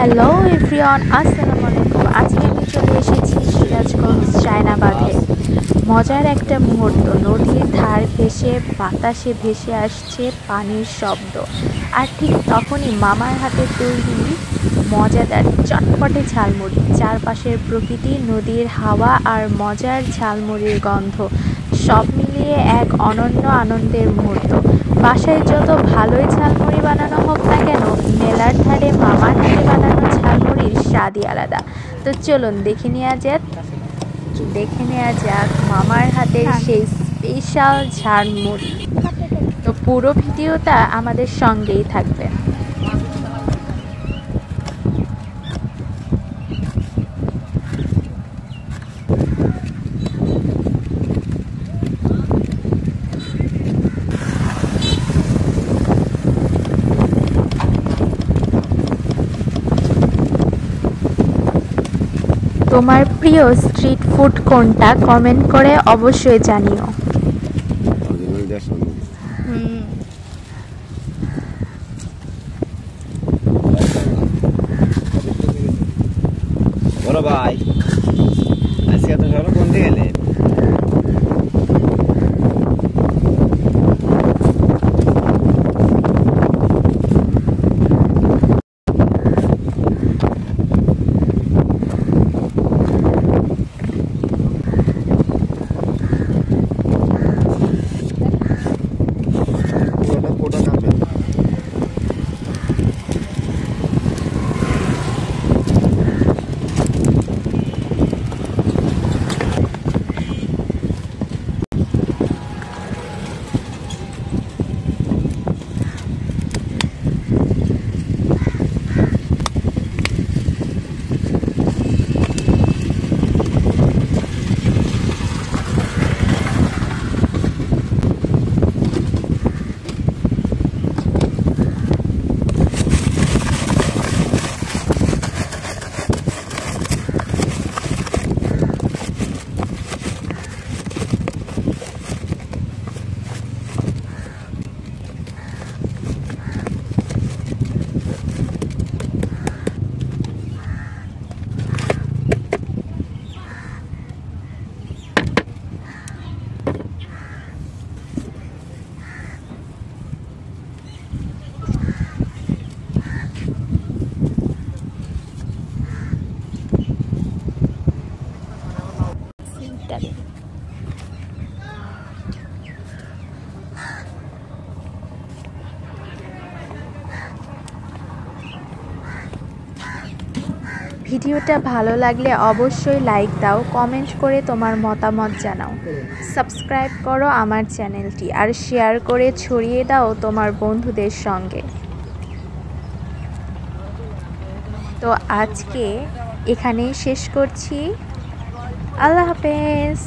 Hello everyone, আসসালামু আলাইকুম। আজকে আমি চলে এসেছি সিরাজগঞ্জ চায়না বাঁধে। মজার একটা মুহূর্ত, নদীর ধার ঘেঁষে বাতাসে ভেসে আসছে পানির শব্দ, আর ঠিক তখনই মামার হাতে তৈরি মজাদার চটপটে ঝালমুড়ি। চারপাশের প্রকৃতি, নদীর হাওয়া আর মজার ঝালমুড়ির গন্ধ সব মিলিয়ে এক অনন্য আনন্দের মুহূর্ত। বাসায় যত ভালোই ঝালমুড়ি বানানো হোক না কেন, মেলার ধারে মামার হাতে বানানো ঝালমুড়ির স্বাদই আলাদা। তো চলুন দেখে নেওয়া যাক মামার হাতের সেই স্পেশাল ঝালমুড়ি। তো পুরো ভিডিওটা আমাদের সঙ্গেই থাকবে। তোমার প্রিয় স্ট্রিট ফুড কোনটা, কমেন্ট করে অবশ্যই জানিও। বড় ভাই, আজকে এত সকালে কোন দিকে গেলে? ভিডিওটা ভালো লাগলে অবশ্যই লাইক দাও, কমেন্ট করে তোমার মতামত জানাও, সাবস্ক্রাইব করো আমার চ্যানেলটি, আর শেয়ার করে ছড়িয়ে দাও তোমার বন্ধুদের সঙ্গে। তো আজকে এখানেই শেষ করছি। আল্লাহ হাফেজ।